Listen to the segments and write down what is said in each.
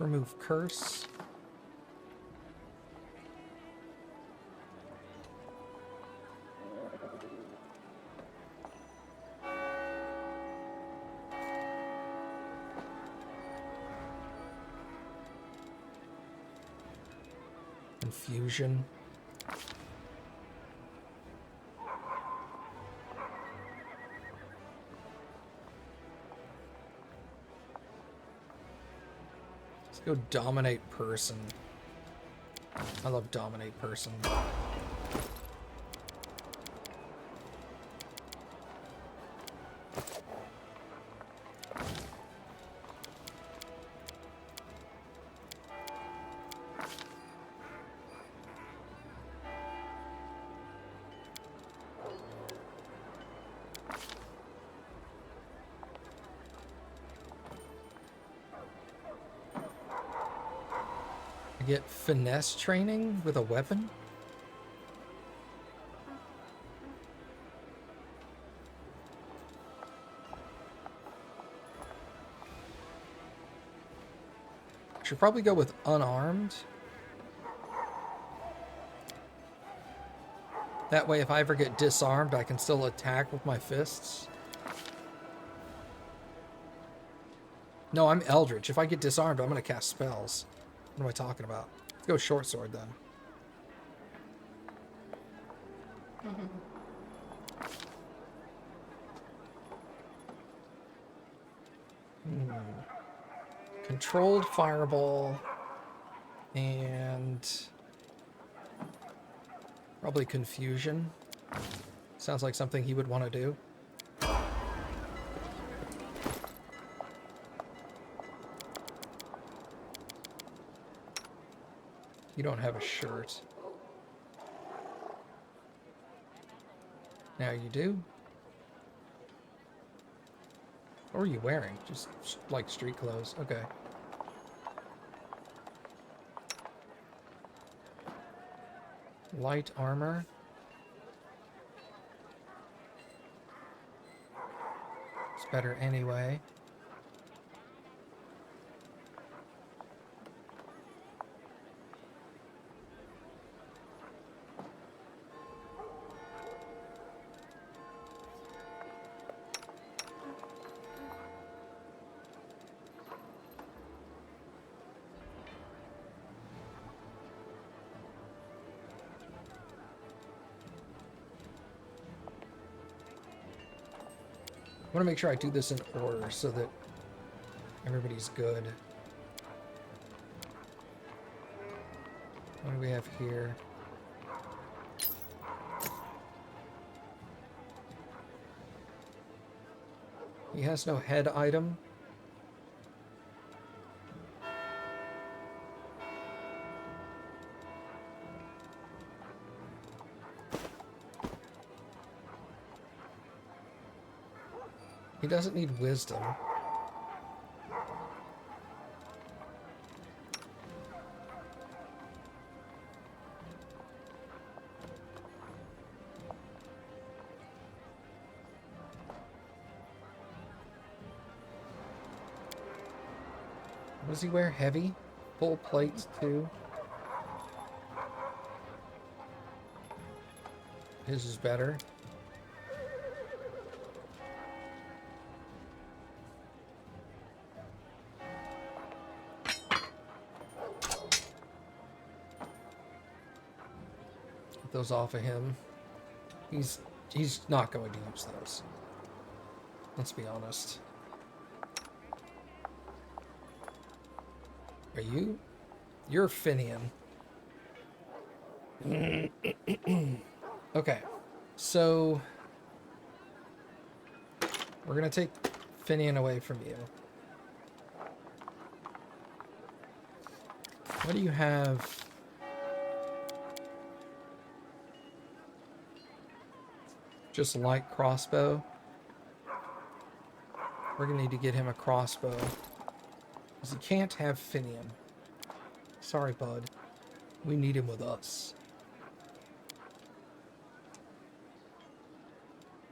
Let's remove curse. Confusion. Let's go dominate person. I love dominate person. Get finesse training with a weapon? Should probably go with unarmed. That way, if I ever get disarmed, I can still attack with my fists. No, I'm Eldritch. If I get disarmed, I'm going to cast spells. What am I talking about? Let's go short sword then. Controlled fireball and probably confusion. Sounds like something he would want to do. You don't have a shirt. Now you do. What are you wearing? Just like street clothes. Okay. Light armor. It's better anyway. I want to make sure I do this in order so that everybody's good. What do we have here? He has no head item. He doesn't need wisdom. What does he wear? Heavy? Full plates too? His is better. Those off of him. He's not going to use those. Let's be honest. Are you? You're Finian. Okay. So we're gonna take Finian away from you. What do you have? Just light crossbow. We're gonna need to get him a crossbow. Because he can't have Finian. Sorry, bud. We need him with us.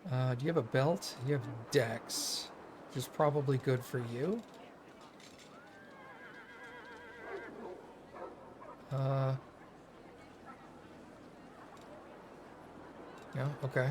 Do you have a belt? You have Dex, which is probably good for you. Yeah, okay.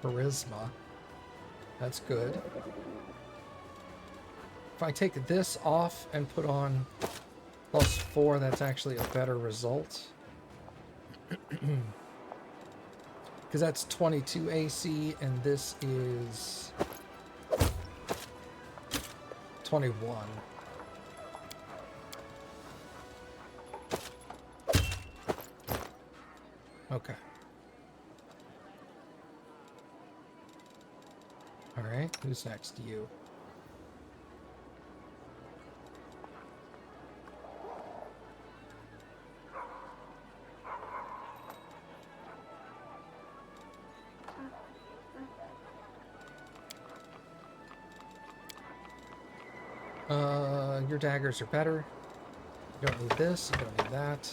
Charisma. That's good. If I take this off and put on +4, that's actually a better result. Because that's 22 AC, and this is 21. Okay. Alright, who's next? You. Your daggers are better. You don't need this, you don't need that.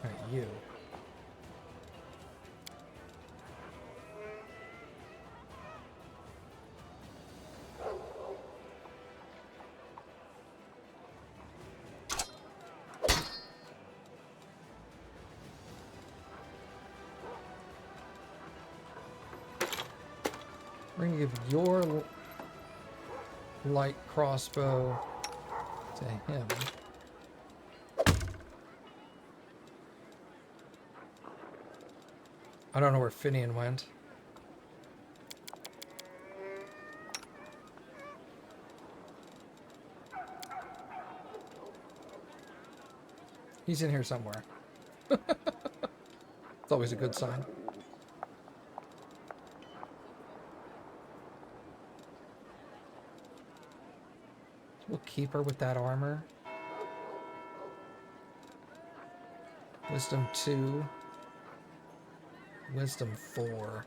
Alright, you. We're gonna give your light crossbow to him. I don't know where Finian went. He's in here somewhere. It's always a good sign. We'll keep her with that armor. Wisdom 2. Wisdom 4.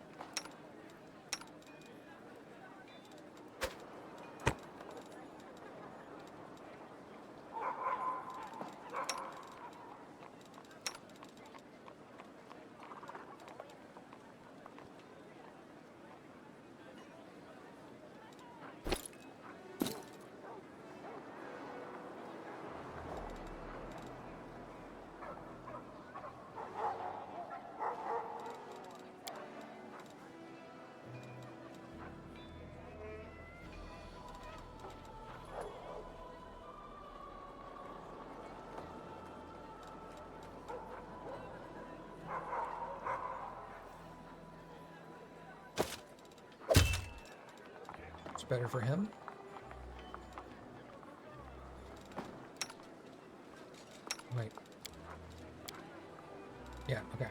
It's better for him. Wait. Yeah, okay.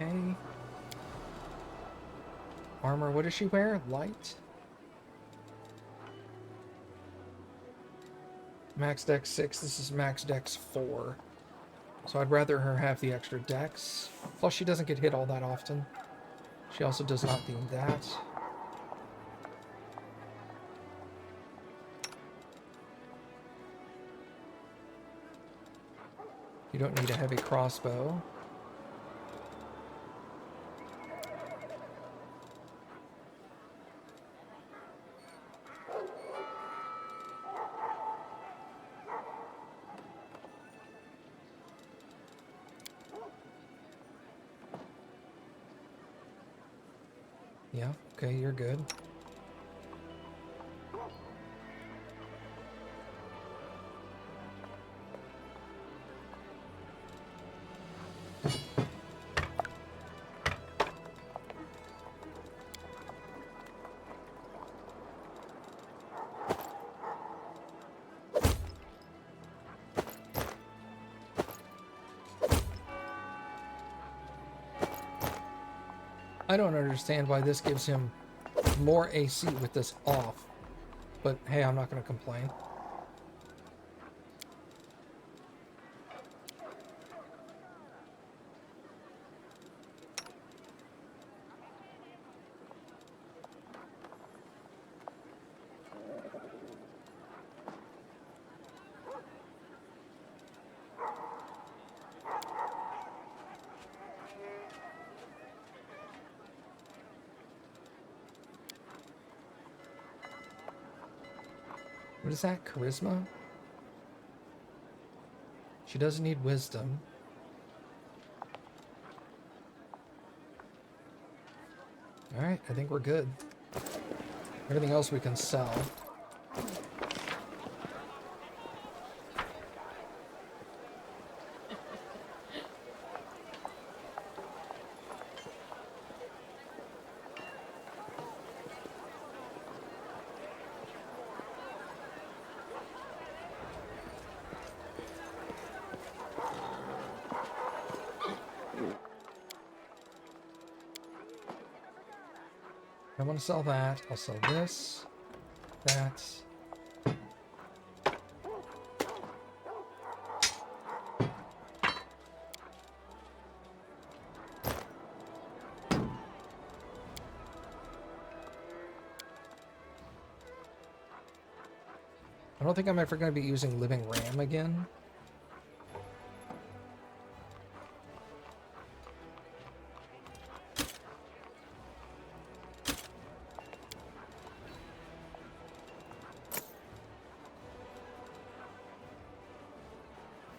Okay. Armor, what does she wear? Light? Max Dex 6, this is Max Dex 4. So I'd rather her have the extra dex. Plus she doesn't get hit all that often. She also does not need that. You don't need a heavy crossbow. Yeah, okay, you're good. I don't understand why this gives him more AC with this off. But hey, I'm not going to complain. What is that? Charisma? She doesn't need wisdom. Alright, I think we're good. Everything else we can sell. I want to sell that. I'll sell this, that. I don't think I'm ever going to be using Living Ram again.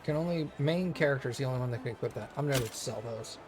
Can only main character's the only one that can equip that. I'm gonna sell those.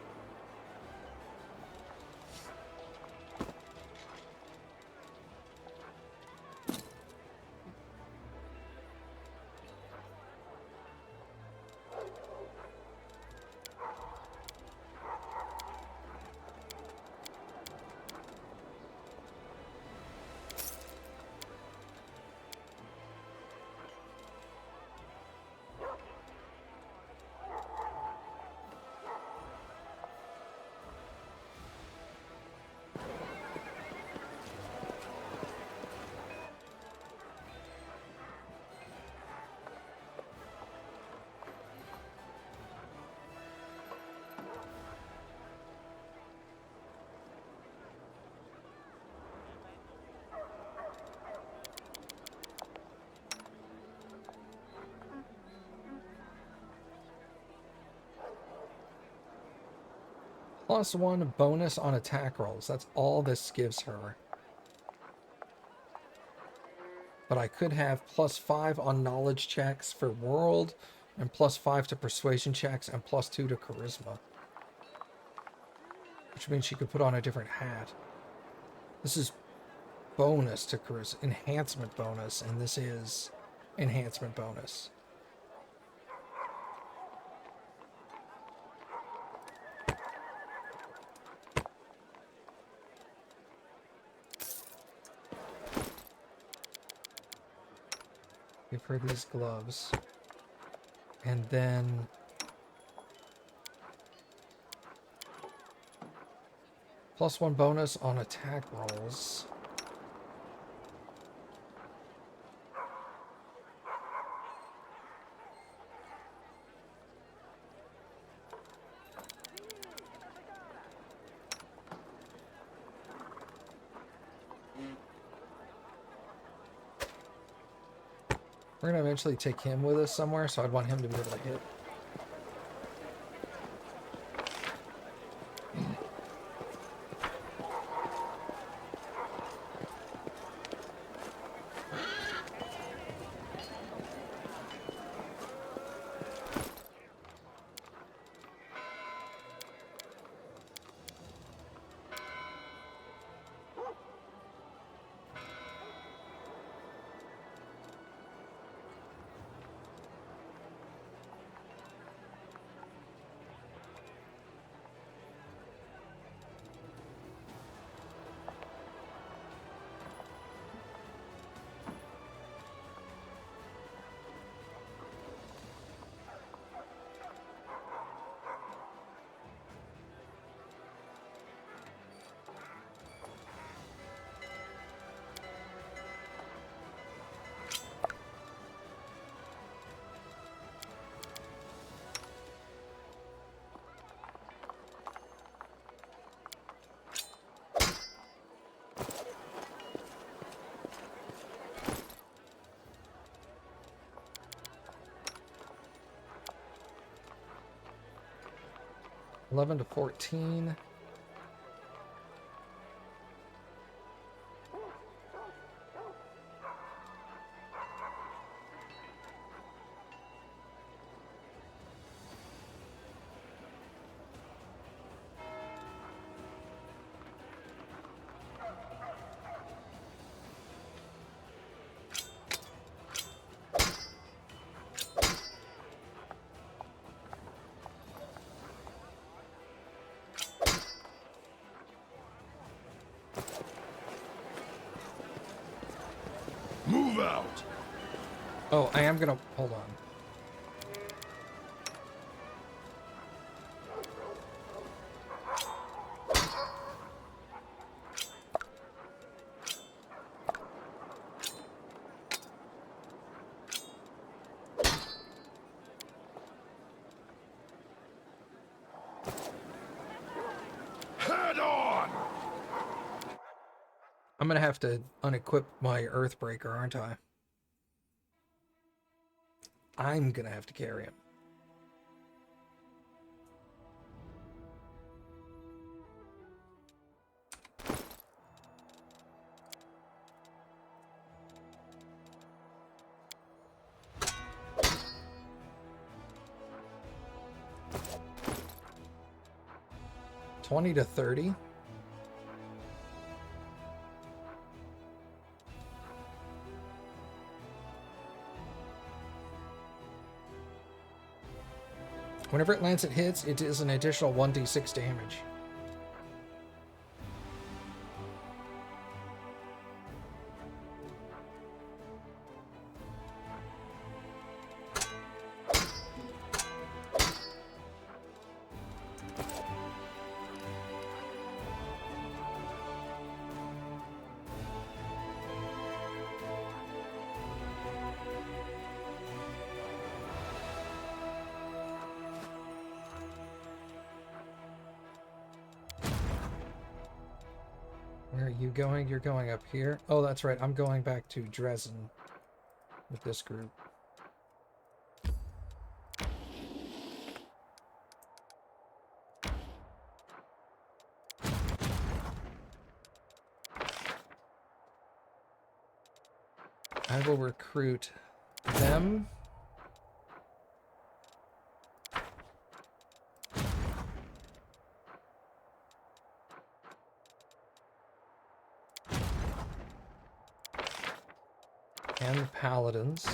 +1 bonus on attack rolls. That's all this gives her. But I could have +5 on knowledge checks for world, and +5 to persuasion checks, and +2 to charisma. Which means she could put on a different hat. This is bonus to charisma, enhancement bonus, and this is enhancement bonus. Give her these gloves. And then +1 bonus on attack rolls. We're going to eventually take him with us somewhere, so I'd want him to be able to hit. 11 to 14. Move out! Oh, I am gonna... Hold on. Head on! I'm gonna have to unequip my Earthbreaker, aren't I? I'm gonna have to carry him. $20 to $30. Whenever it lands, it hits. It is an additional 1d6 damage. Where are you going? You're going up here. Oh, that's right. I'm going back to Dresden with this group. I will recruit them. And the Paladins.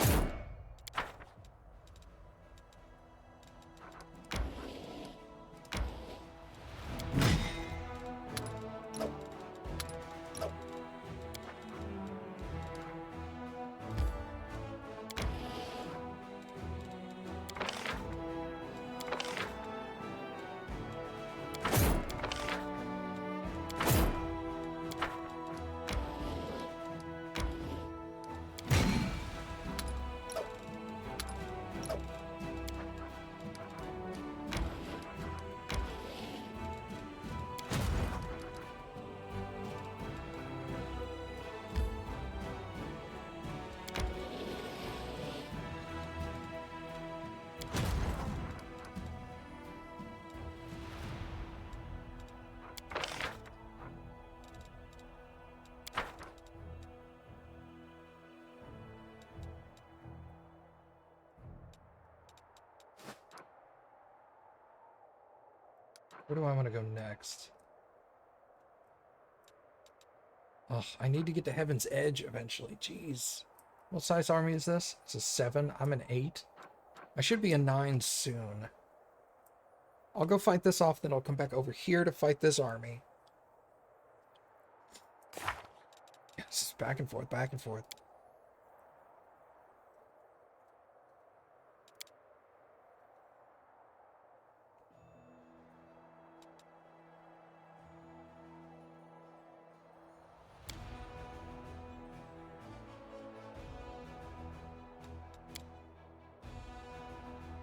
Where do I want to go next? Oh, I need to get to Heaven's Edge eventually. Jeez. What size army is this? It's a 7. I'm an 8. I should be a 9 soon. I'll go fight this off, then I'll come back over here to fight this army. Yes, back and forth, back and forth.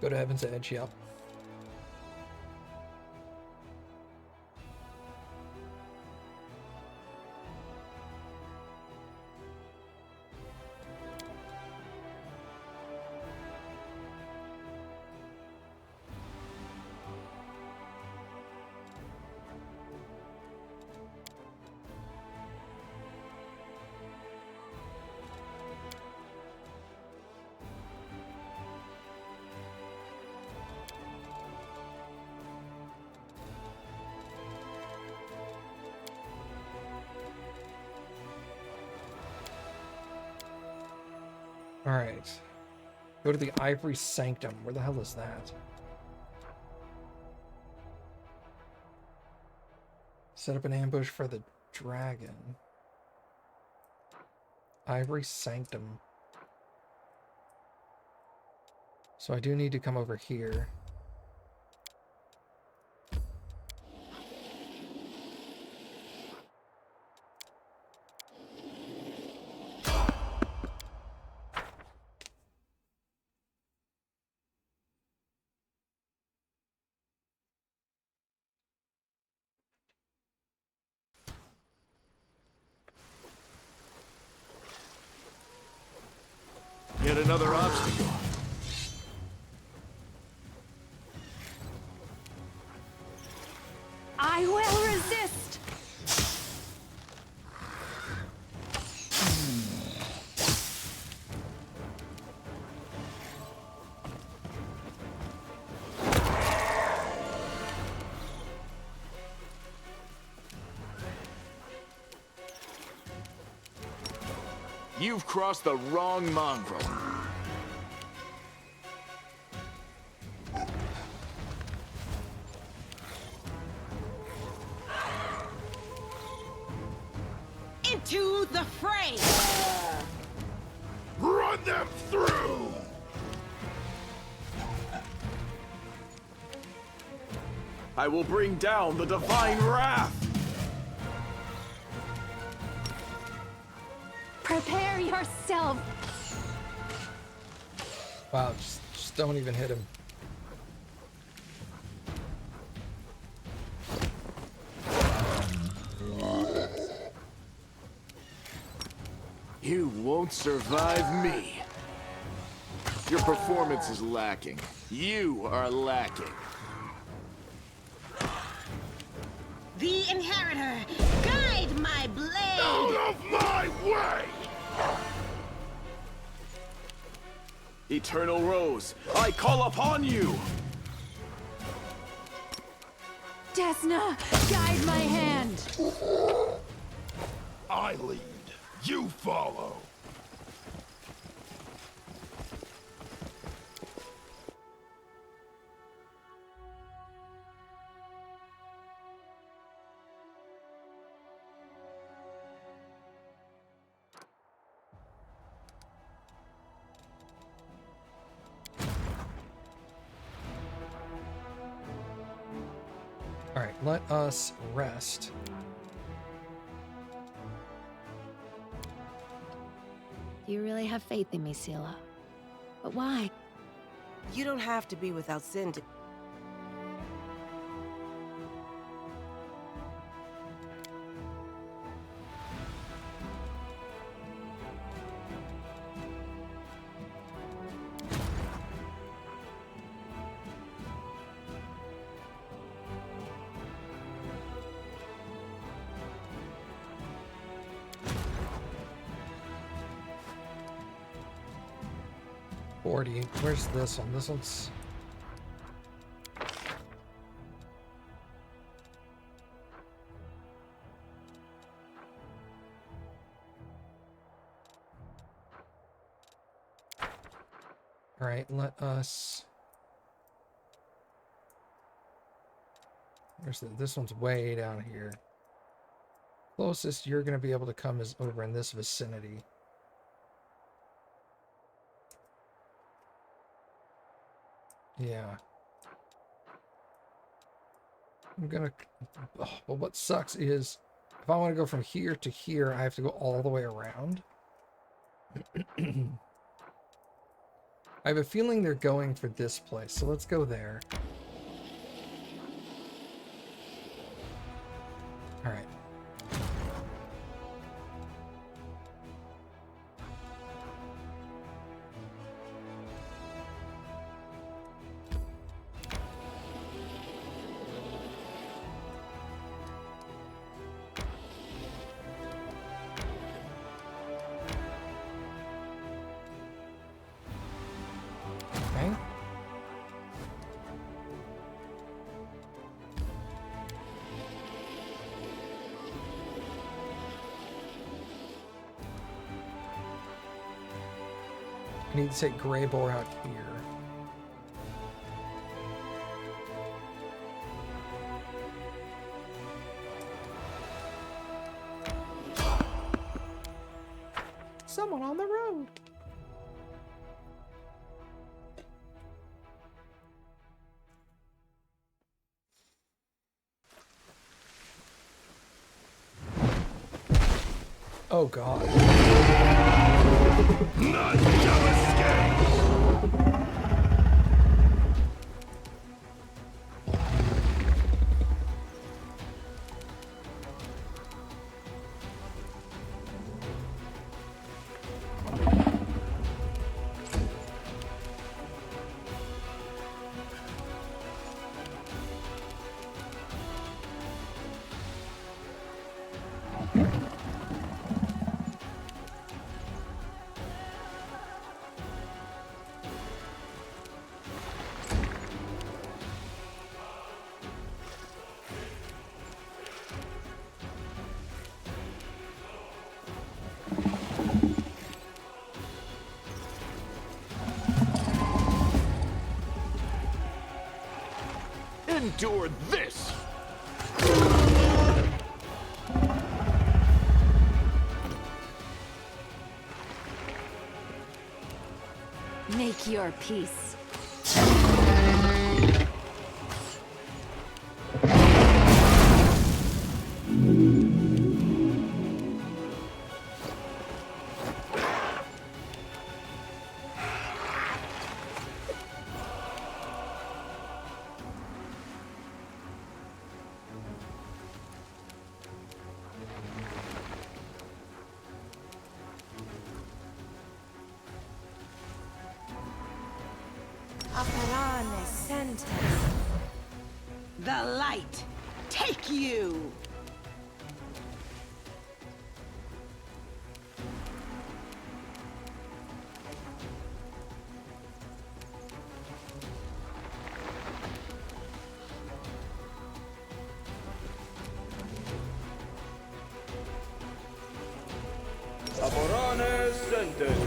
Go to Heaven's Edge, yep. Alright. Go to the Ivory Sanctum. Where the hell is that? Set up an ambush for the dragon. Ivory Sanctum. So I do need to come over here. Yet another obstacle. I will resist! You've crossed the wrong mongrel. Into the fray! Run them through! I will bring down the divine wrath! Prepare yourself! Wow, just don't even hit him. You won't survive me. Your performance is lacking. You are lacking. The Inheritor, guide my blade! Out of my way! Eternal Rose, I call upon you! Desna, guide my hand! I lead, you follow. Alright, let us rest. You really have faith in me, Sela. But why? You don't have to be without sin to... Where's this one? This one's... Alright, let us... This one's way down here. Closest you're going to be able to come is over in this vicinity. Yeah. I'm gonna... Oh, well, what sucks is, if I want to go from here to here, I have to go all the way around. I have a feeling they're going for this place, so let's go there. Alright. Okay. I need to take Grey Boar out here. Someone on the road. Oh God. None shall escape! Endure this! Make your peace. The light, take you! Aborane sentence.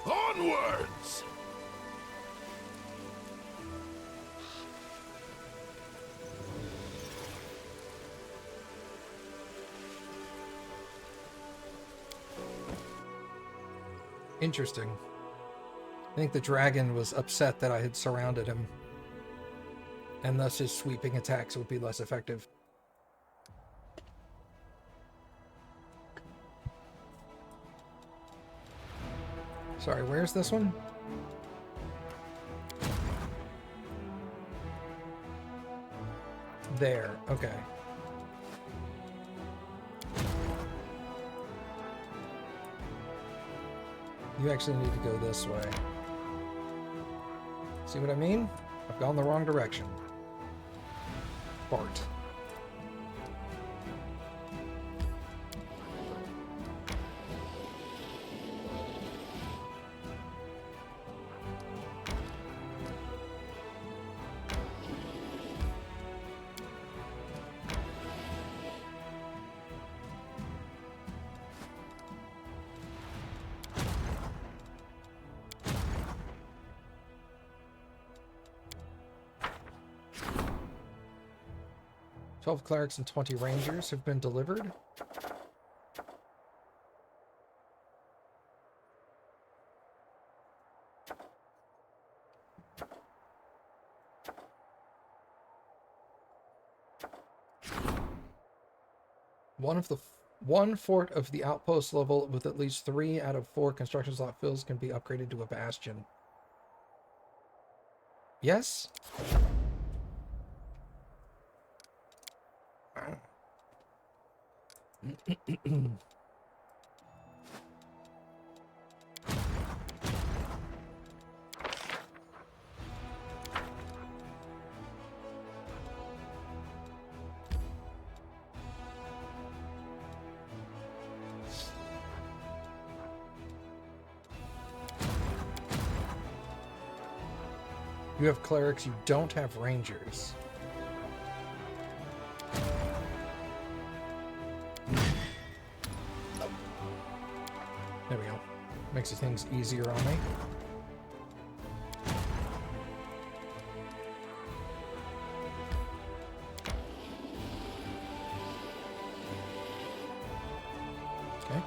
Onwards! Interesting. I think the dragon was upset that I had surrounded him, and thus his sweeping attacks would be less effective. Sorry, where's this one? There, okay. You actually need to go this way. See what I mean? I've gone the wrong direction. Bart. "12 clerics and 20 rangers have been delivered." One of the One fort of the outpost level with at least 3 out of 4 construction slot fills can be upgraded to a bastion. Yes? You have clerics, you don't have rangers. There we go. Makes things easier on me. Okay.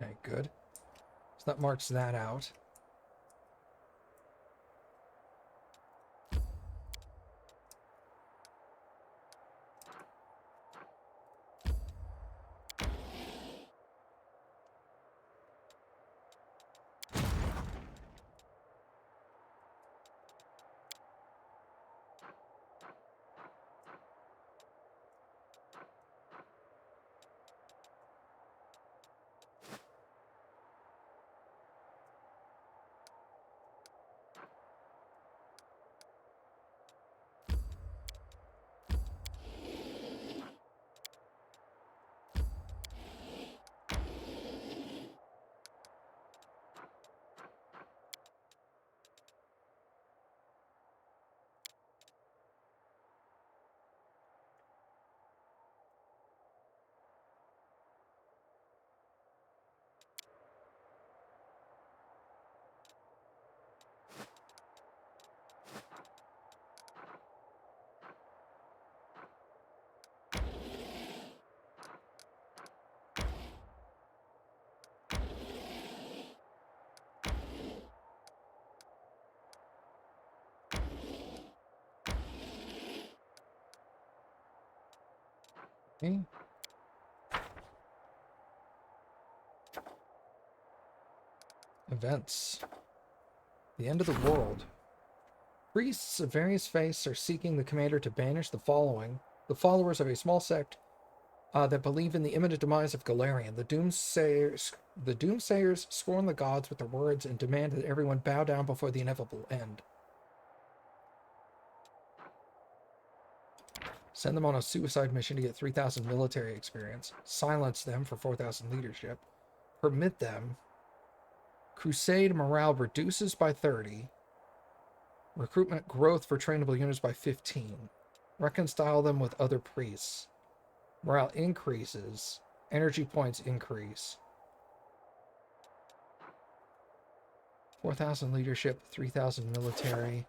Okay, good. So that marks that out. Okay. Events. The end of the world. Priests of various faiths are seeking the commander to banish the followers of a small sect that believe in the imminent demise of Galarian. The doomsayers scorn the gods with their words and demand that everyone bow down before the inevitable end. Send them on a suicide mission to get 3,000 military experience. Silence them for 4,000 leadership. Permit them. Crusade morale reduces by 30. Recruitment growth for trainable units by 15. Reconcile them with other priests. Morale increases. Energy points increase. 4,000 leadership, 3,000 military.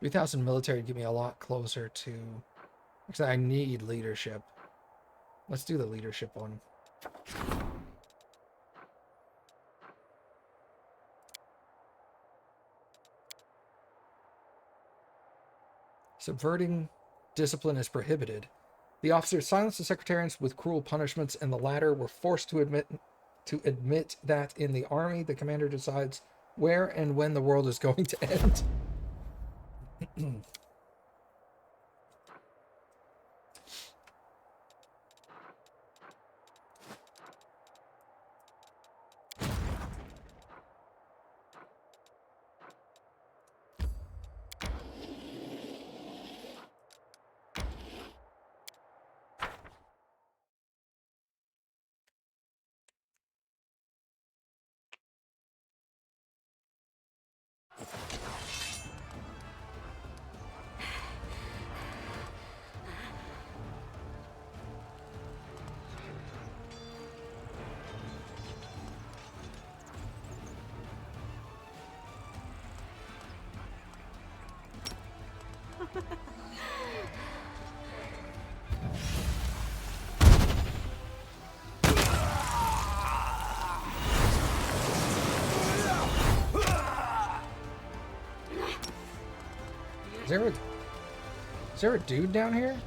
$3,000 military would get me a lot closer to... Actually, I need leadership. Let's do the leadership one. Subverting discipline is prohibited. The officers silenced the secretarians with cruel punishments, and the latter were forced to admit that in the army, the commander decides where and when the world is going to end. Is there a dude down here?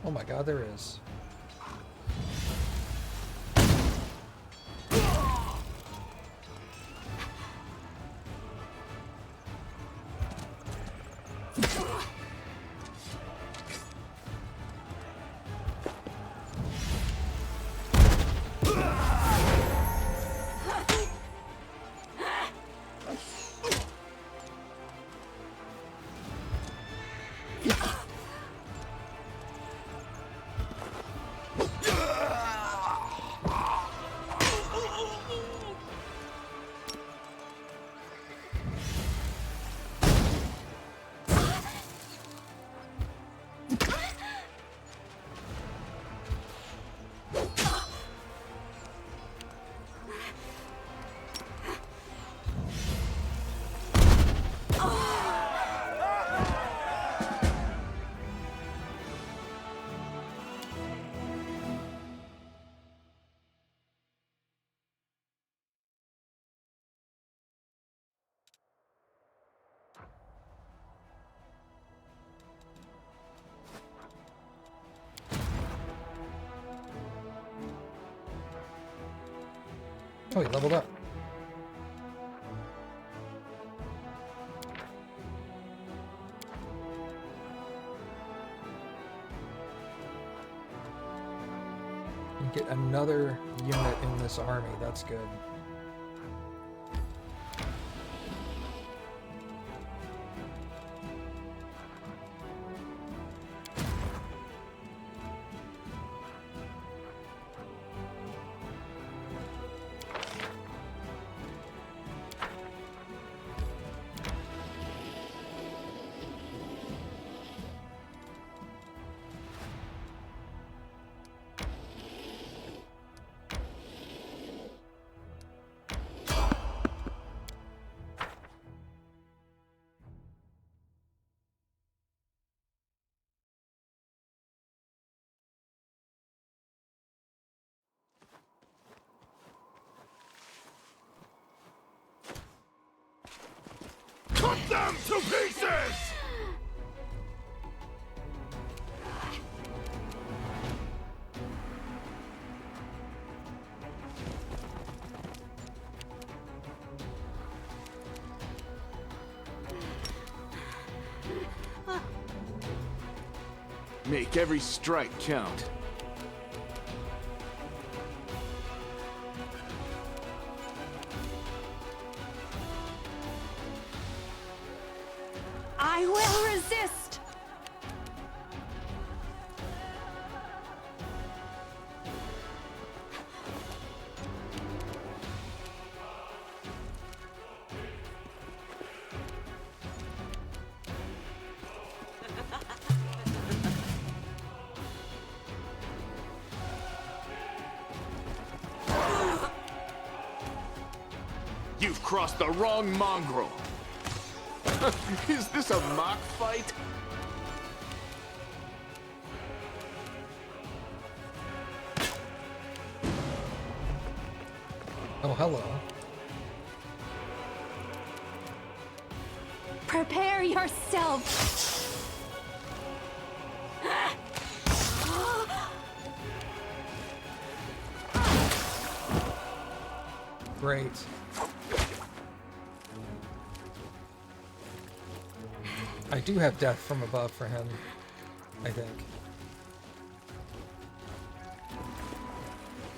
Oh my god, there is. Oh, he leveled up. You get another unit in this army. That's good. Cut them to pieces! Make every strike count. I will resist! You've crossed the wrong mongrel. Is this a mock fight? Oh, hello. Prepare yourself! Great. I do have death from above for him, I think.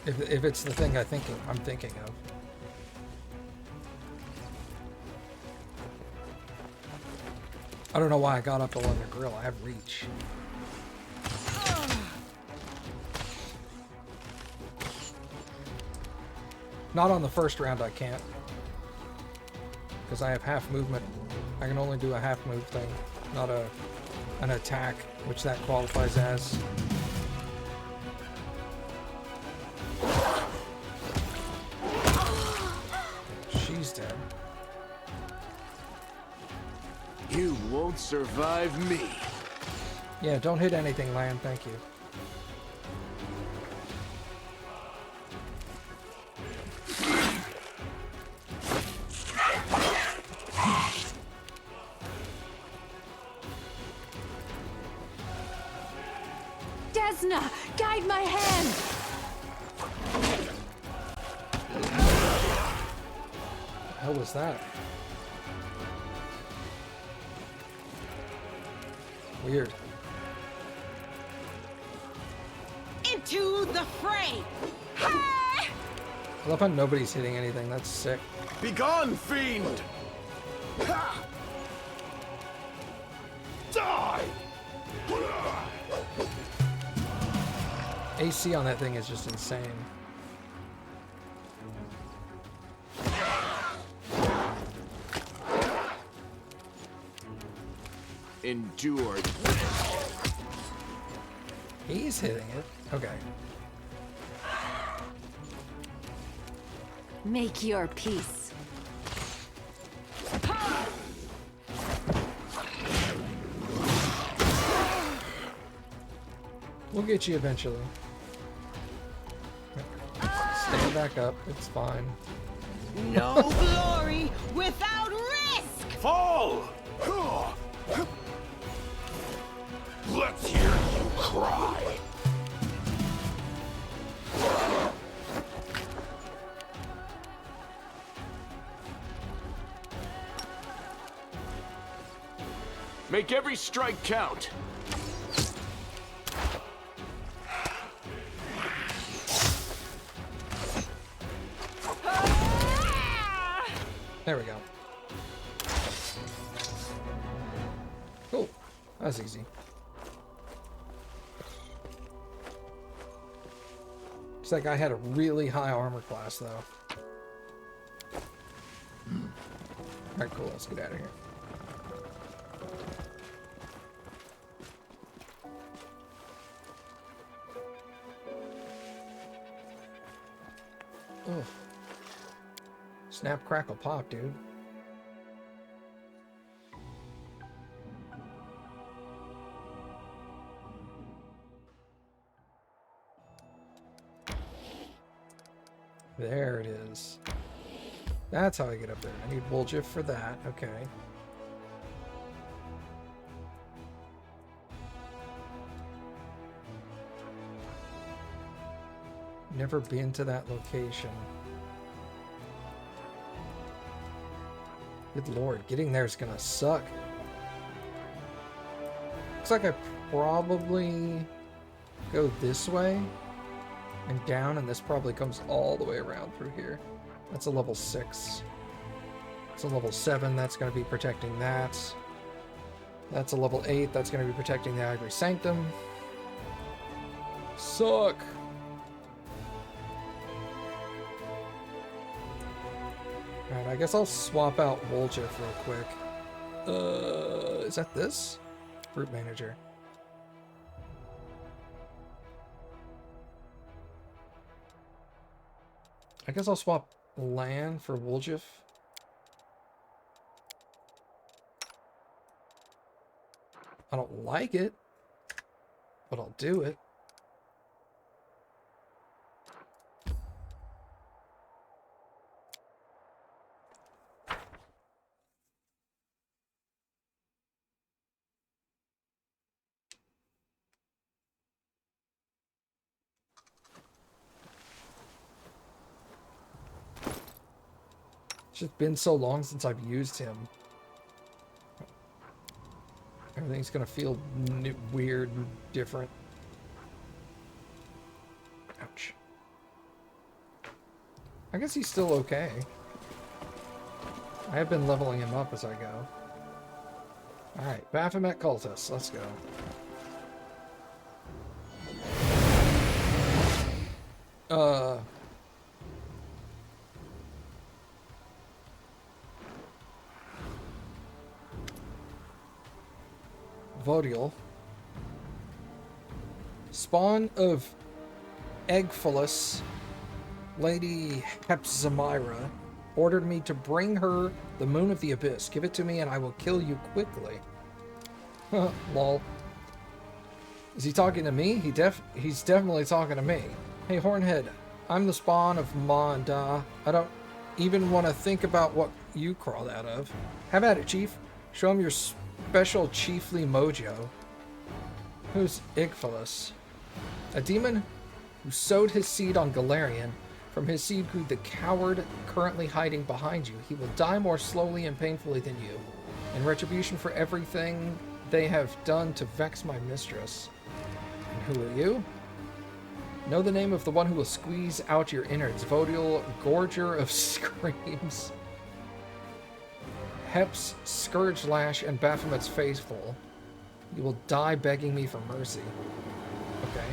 If it's the thing I'm thinking of. I don't know why I got up along the grill. I have reach. Not on the first round I can't. Because I have half movement. I can only do a half move thing, not an attack, which that qualifies as. She's dead. You won't survive me. Yeah, don't hit anything, Lamb. Thank you. Desna, guide my hand! What the hell was that? Weird. Into the fray! I love how nobody's hitting anything. That's sick. Begone, fiend! Ha! Die! AC on that thing is just insane. Endure. He's hitting it. Okay. Make your peace. We'll get you eventually. Stand back up. It's fine. No glory without risk! Fall! Let's hear you cry. Make every strike count. There we go. Cool. That was easy. Looks like I had a really high armor class, though. Alright, cool. Let's get out of here. Ugh. Snap, crackle, pop, dude. There it is. That's how I get up there. I need Woljif for that. Okay. Never been to that location. Good lord, getting there is gonna suck. Looks like I probably go this way and down, and this probably comes all the way around through here. That's a level 6. It's a level 7, that's gonna be protecting that. That's a level 8, that's gonna be protecting the Ivory Sanctum. Suck! Alright, I guess I'll swap out Woljif real quick. Is that this? Route Manager. I guess I'll swap land for Woljif. I don't like it, but I'll do it. It's just been so long since I've used him. Everything's gonna feel weird and different. Ouch. I guess he's still okay. I have been leveling him up as I go. Alright, Baphomet Cultist, let's go. Vodiel. Spawn of Eggphilus, Lady Hepzamira, ordered me to bring her the Moon of the Abyss. Give it to me and I will kill you quickly. Lol. Is he talking to me? He's definitely talking to me. Hey, Hornhead, I'm the spawn of Manda. I don't even want to think about what you crawled out of. Have at it, Chief. Show him your special chiefly mojo. Who's Igphilus? A demon who sowed his seed on Galarian. From his seed grew the coward currently hiding behind you. He will die more slowly and painfully than you, in retribution for everything they have done to vex my mistress. And who are you? Know the name of the one who will squeeze out your innards, Vodil, Gorger of Screams. Hep's Scourge Lash and Baphomet's Faithful. You will die begging me for mercy. Okay.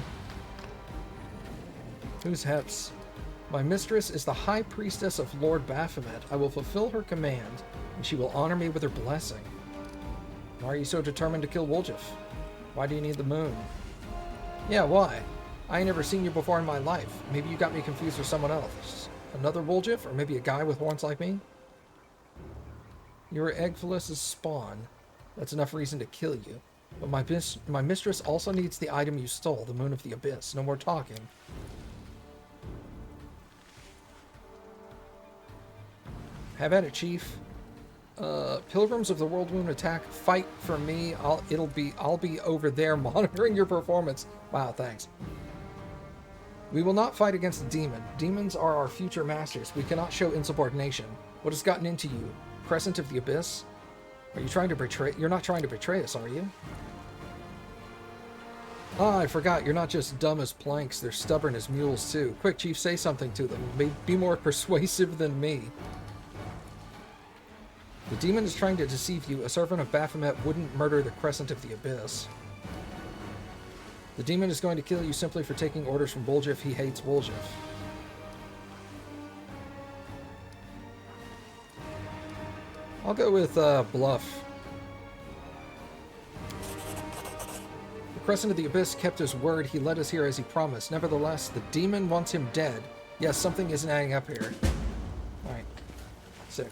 Who's Hep's? My mistress is the High Priestess of Lord Baphomet. I will fulfill her command, and she will honor me with her blessing. Why are you so determined to kill Woljif? Why do you need the moon? Yeah, why? I ain't never seen you before in my life. Maybe you got me confused with someone else. Another Woljif? Or maybe a guy with horns like me? You're Eggphalus's spawn. That's enough reason to kill you. But my mistress also needs the item you stole, the Moon of the Abyss. No more talking. Have at it, Chief. Pilgrims of the World Moon attack. Fight for me. I'll be over there monitoring your performance. Wow, thanks. We will not fight against a demon. Demons are our future masters. We cannot show insubordination. What has gotten into you? Crescent of the Abyss? Are you trying to betray? You're not trying to betray us, are you? Ah, I forgot. You're not just dumb as planks. They're stubborn as mules, too. Quick, Chief, say something to them. Be more persuasive than me. The demon is trying to deceive you. A servant of Baphomet wouldn't murder the Crescent of the Abyss. The demon is going to kill you simply for taking orders from Woljif. He hates Woljif. I'll go with Bluff. The Crescent of the Abyss kept his word. He led us here as he promised. Nevertheless, the demon wants him dead. Yes, something isn't adding up here. Alright. Sick.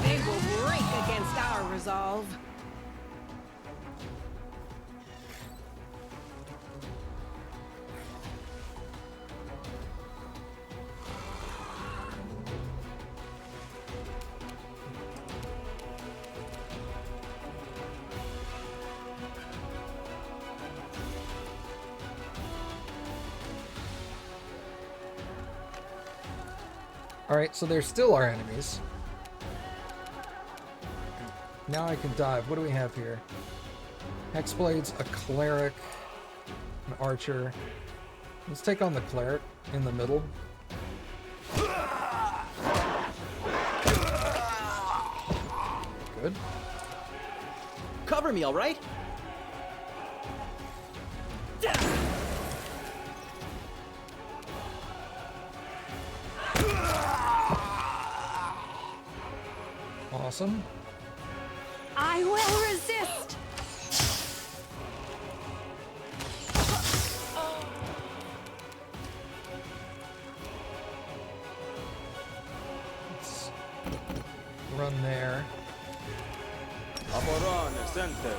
They will break against our resolve. Alright, so they're still our enemies. Now I can dive. What do we have here? Hexblades, a cleric, an archer. Let's take on the cleric in the middle. Good. Cover me, all right? Awesome. I will resist. Let's run there. Amoran Centes.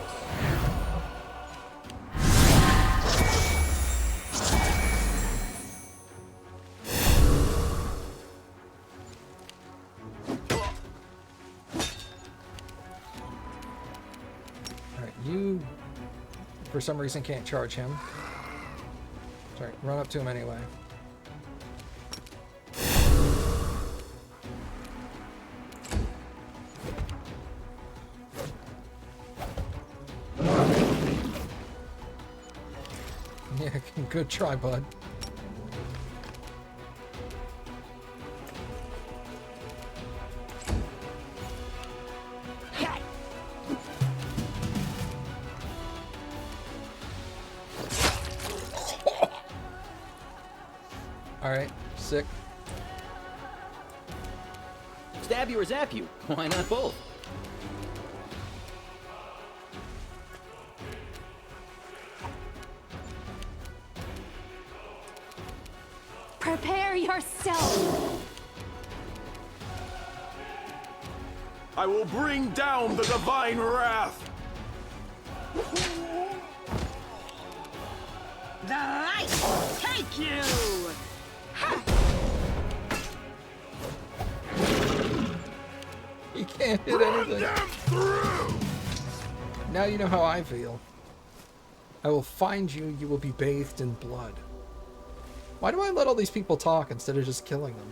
You, for some reason, can't charge him. Sorry, run up to him anyway. Yeah, good try, bud. Alright, sick. Stab you or zap you? Why not both? Prepare yourself. I will bring down the divine wrath. The light will take you! He can't hit anything. Them through. Now you know how I feel. I will find you. You will be bathed in blood. Why do I let all these people talk instead of just killing them?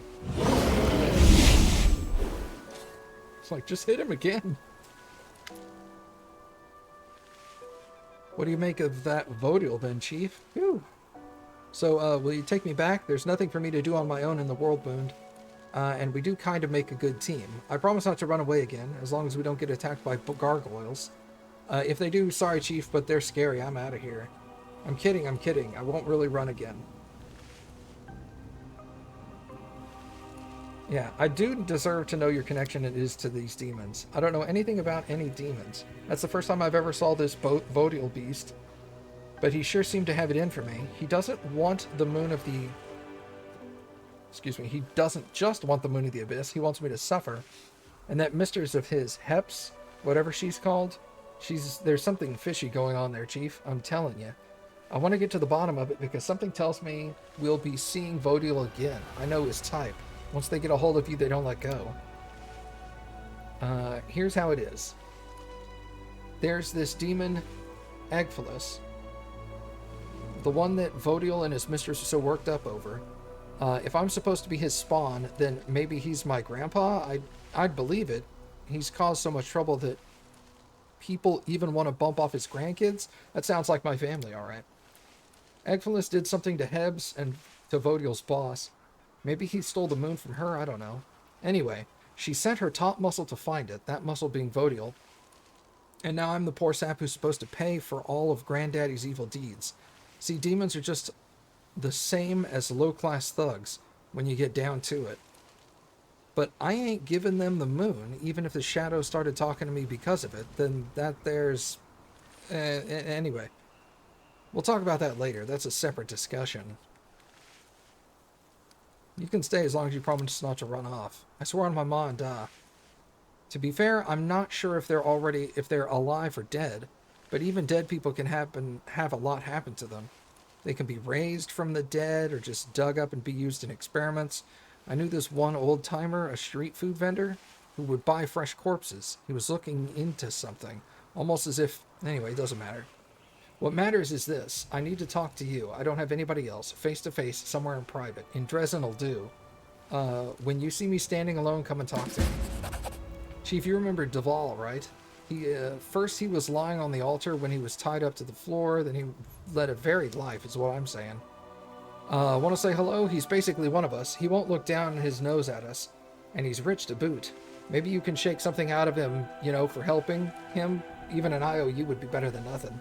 It's like, just hit him again. What do you make of that Vodil then, Chief? Whew. So, will you take me back? There's nothing for me to do on my own in the world wound. And we do kind of make a good team. I promise not to run away again, as long as we don't get attacked by gargoyles. If they do, sorry, Chief, but they're scary. I'm out of here. I'm kidding, I'm kidding. I won't really run again. Yeah, I do deserve to know your connection it is to these demons. I don't know anything about any demons. That's the first time I've ever saw this Vodil beast. But he sure seemed to have it in for me. He doesn't want the moon of the... Excuse me, he doesn't just want the moon of the abyss. He wants me to suffer. And that mistress of his, Heps, whatever she's called, there's something fishy going on there, Chief. I'm telling you. I want to get to the bottom of it because something tells me we'll be seeing Vodil again. I know his type. Once they get a hold of you, they don't let go. Here's how it is. There's this demon, Agphilus. The one that Vodil and his mistress are so worked up over. If I'm supposed to be his spawn, then maybe he's my grandpa? I'd believe it. He's caused so much trouble that people even want to bump off his grandkids. That sounds like my family, alright. Agphilus did something to Hebs and to Vodil's boss. Maybe he stole the moon from her, I don't know. Anyway, she sent her top muscle to find it, that muscle being Vodil. And now I'm the poor sap who's supposed to pay for all of Granddaddy's evil deeds. See, demons are just the same as low-class thugs when you get down to it. But I ain't giving them the moon, even if the shadows started talking to me because of it, then there's... anyway. We'll talk about that later. That's a separate discussion. You can stay as long as you promise not to run off. I swear on my ma and da. To be fair, I'm not sure if they're alive or dead, but even dead people can have a lot happen to them. They can be raised from the dead or just dug up and be used in experiments. I knew this one old-timer, a street food vendor, who would buy fresh corpses. He was looking into something, almost as if... Anyway, it doesn't matter. What matters is this. I need to talk to you. I don't have anybody else. Face-to-face, somewhere in private. In Dresden will do. When you see me standing alone, come and talk to me. Chief, you remember Duval, right? First he was lying on the altar when he was tied up to the floor, then he led a varied life, is what I'm saying. Want to say hello? He's basically one of us. He won't look down his nose at us, and he's rich to boot. Maybe you can shake something out of him, you know, for helping him. Even an IOU would be better than nothing.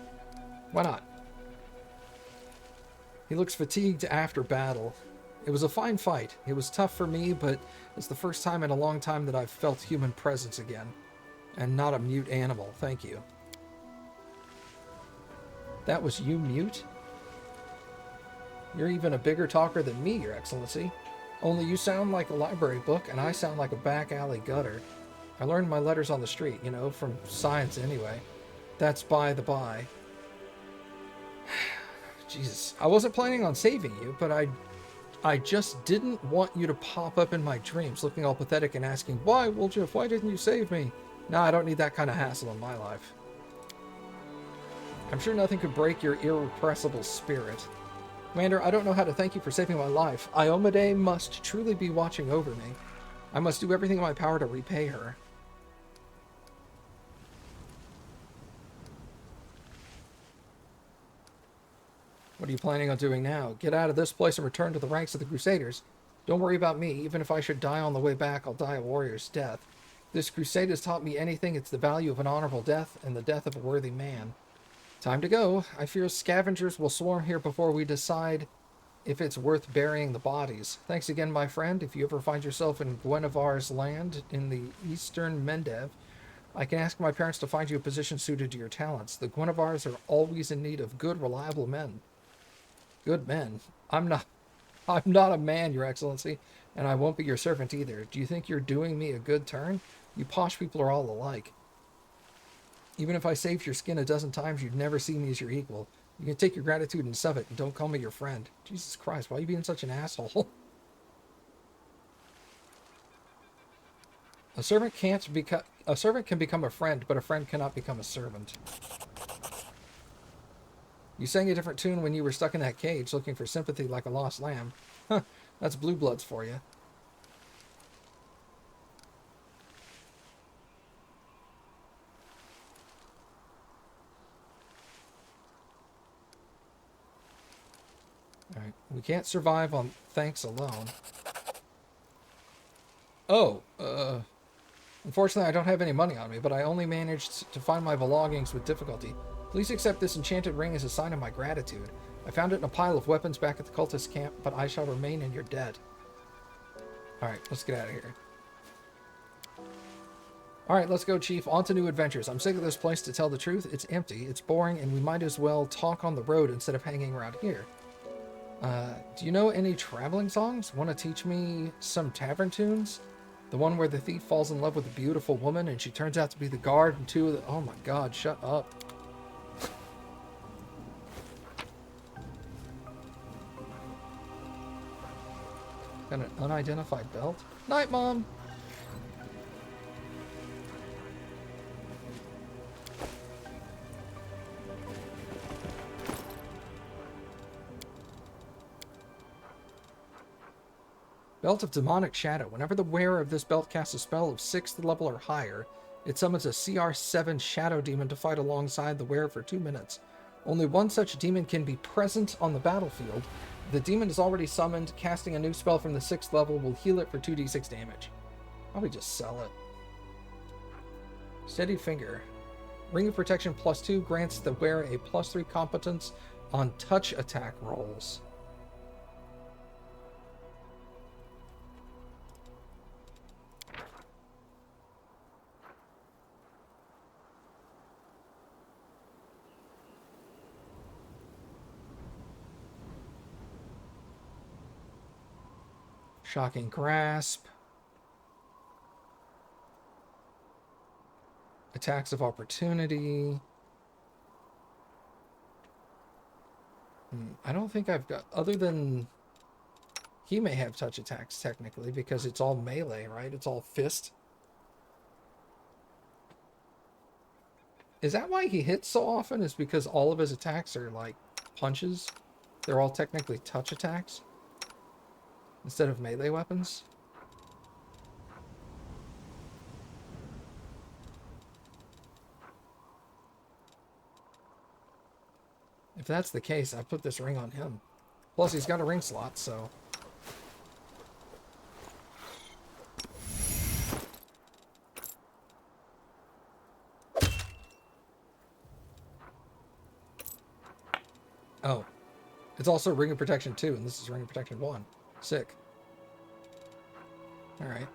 Why not? He looks fatigued after battle. It was a fine fight. It was tough for me, but it's the first time in a long time that I've felt human presence again. And not a mute animal. Thank you. That was you, mute? You're even a bigger talker than me, Your Excellency. Only you sound like a library book, and I sound like a back alley gutter. I learned my letters on the street, you know, from science anyway. That's by the by. Jesus. I wasn't planning on saving you, but I just didn't want you to pop up in my dreams looking all pathetic and asking, why, Woljeff, why didn't you save me? No, I don't need that kind of hassle in my life. I'm sure nothing could break your irrepressible spirit. Commander, I don't know how to thank you for saving my life. Iomade must truly be watching over me. I must do everything in my power to repay her. What are you planning on doing now? Get out of this place and return to the ranks of the Crusaders. Don't worry about me. Even if I should die on the way back, I'll die a warrior's death. This crusade has taught me anything. It's the value of an honorable death and the death of a worthy man. Time to go. I fear scavengers will swarm here before we decide if it's worth burying the bodies. Thanks again, my friend. If you ever find yourself in Guinevere's land in the eastern Mendev, I can ask my parents to find you a position suited to your talents. The Guineveres are always in need of good, reliable men. Good men? I'm not a man, Your Excellency, and I won't be your servant either. Do you think you're doing me a good turn? You posh people are all alike. Even if I saved your skin a dozen times, you'd never see me as your equal. You can take your gratitude and sub it, and don't call me your friend. Jesus Christ, why are you being such an asshole? A servant can become a friend, but a friend cannot become a servant. You sang a different tune when you were stuck in that cage looking for sympathy like a lost lamb. Huh, that's Blue Bloods for you. Alright, we can't survive on thanks alone. Oh, unfortunately I don't have any money on me, but I only managed to find my belongings with difficulty. Please accept this enchanted ring as a sign of my gratitude. I found it in a pile of weapons back at the cultist camp, but I shall remain in your debt. Alright, let's get out of here. Alright, let's go, Chief. On to new adventures. I'm sick of this place, to tell the truth. It's empty, it's boring, and we might as well talk on the road instead of hanging around here. Do you know any traveling songs? Want to teach me some tavern tunes? The one where the thief falls in love with a beautiful woman and she turns out to be the guard and two of the... Oh my god, shut up. Got an unidentified belt? Night, Mom! Belt of Demonic Shadow. Whenever the wearer of this belt casts a spell of 6th level or higher, it summons a CR7 Shadow Demon to fight alongside the wearer for 2 minutes. Only one such demon can be present on the battlefield. If the demon is already summoned, casting a new spell from the 6th level will heal it for 2d6 damage. Probably just sell it. Steady Finger. Ring of Protection +2 grants the wearer a +3 competence on touch attack rolls. Shocking Grasp. Attacks of Opportunity. I don't think I've got... Other than... He may have touch attacks, technically, because it's all melee, right? It's all fist. Is that why he hits so often? Is because all of his attacks are, like, punches? They're all technically touch attacks? Instead of melee weapons? If that's the case, I put this ring on him. Plus, he's got a ring slot, so... Oh. It's also Ring of Protection 2, and this is Ring of Protection 1. Sick. Alright.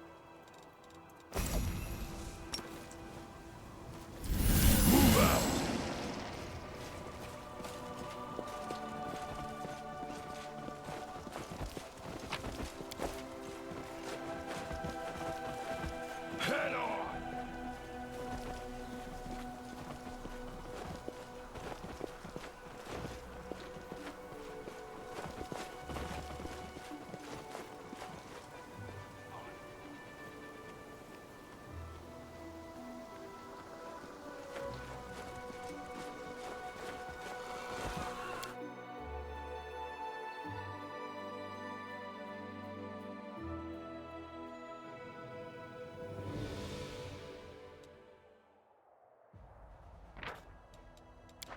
Move out! Head on!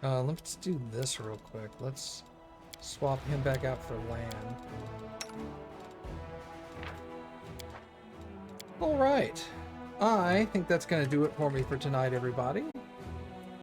Let's do this real quick. Let's swap him back out for land. Alright. I think that's going to do it for me for tonight, everybody.